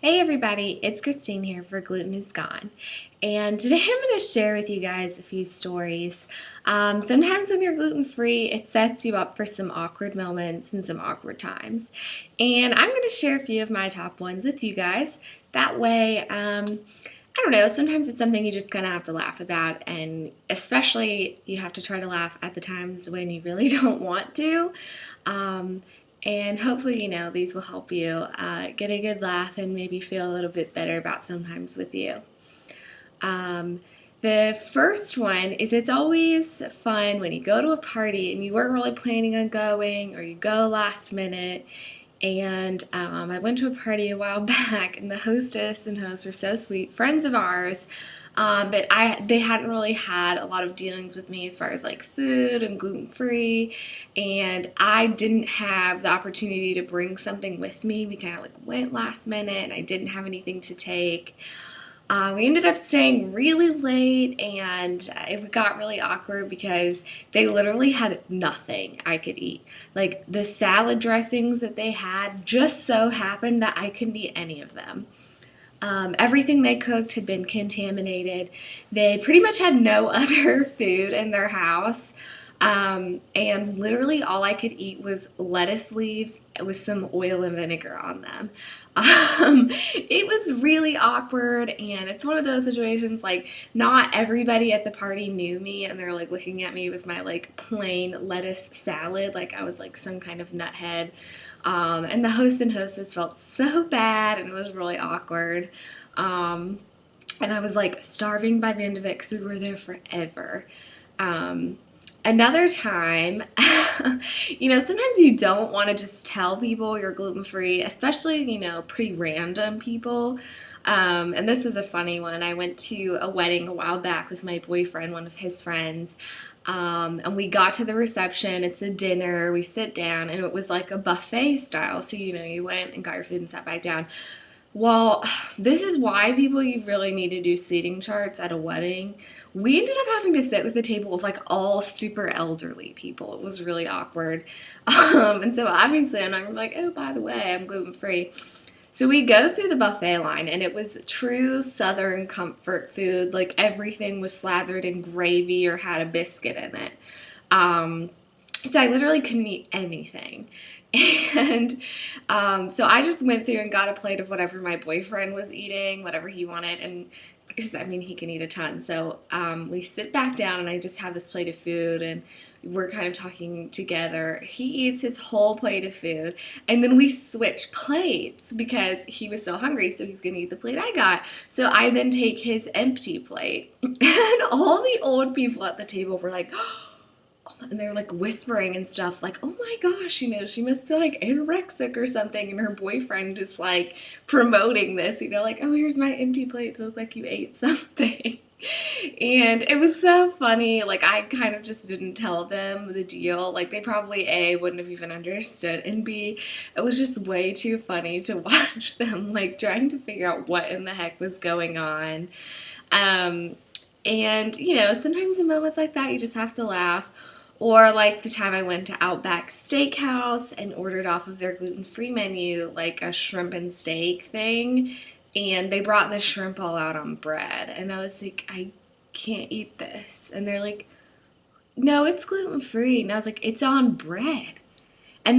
Hey everybody, it's Christine here for Gluten is Gone. And today I'm going to share with you guys a few stories. Sometimes when you're gluten-free, it sets you up for some awkward moments and some awkward times. And I'm going to share a few of my top ones with you guys. That way, I don't know, sometimes it's something you just kind of have to laugh about, and especially you have to try to laugh at the times when you really don't want to. And hopefully, these will help you get a good laugh and maybe feel a little bit better about sometimes with you. The first one is it's always fun when you go to a party and you weren't really planning on going or you go last minute. And I went to a party a while back, and the hostess and host were so sweet, friends of ours. But they hadn't really had a lot of dealings with me as far as like food and gluten free, and I didn't have the opportunity to bring something with me. We kind of like went last minute, and I didn't have anything to take. We ended up staying really late, and it got really awkward because they literally had nothing I could eat. Like the salad dressings that they had just so happened that I couldn't eat any of them. Everything they cooked had been contaminated. They pretty much had no other food in their house. And literally all I could eat was lettuce leaves with some oil and vinegar on them. It was really awkward, and it's one of those situations like not everybody at the party knew me, and they're like looking at me with my like plain lettuce salad like I was like some kind of nuthead. And the host and hostess felt so bad, and it was really awkward. And I was like starving by the end of it because we were there forever. Another time, sometimes you don't want to just tell people you're gluten-free, especially, pretty random people. And this was a funny one. I went to a wedding a while back with my boyfriend, one of his friends. And we got to the reception. It's a dinner. We sit down, and it was like a buffet style. So, you went and got your food and sat back down. Well, this is why you really need to do seating charts at a wedding. We ended up having to sit with a table of like all super elderly people. It was really awkward. And so obviously I'm like, oh, by the way, I'm gluten free. So we go through the buffet line, and it was true Southern comfort food. Like everything was slathered in gravy or had a biscuit in it. So I literally couldn't eat anything. And so I just went through and got a plate of whatever my boyfriend was eating, whatever he wanted. And because, he can eat a ton. So we sit back down, and I just have this plate of food, and we're kind of talking together. He eats his whole plate of food, and then we switch plates because he was so hungry, so he's going to eat the plate I got. So I then take his empty plate, and all the old people at the table were like, and they're like whispering and stuff like, oh my gosh, she must feel like anorexic or something. And her boyfriend is like promoting this, like, oh, here's my empty plate to look like you ate something. And it was so funny. Like, I kind of just didn't tell them the deal. Like, they probably A, wouldn't have even understood, and B, it was just way too funny to watch them like trying to figure out what in the heck was going on. And sometimes in moments like that you just have to laugh. Or like the time I went to Outback Steakhouse and ordered off of their gluten-free menu like a shrimp and steak thing, and they brought the shrimp all out on bread, and I was like, I can't eat this. And they're like, no, it's gluten-free. And I was like, it's on bread.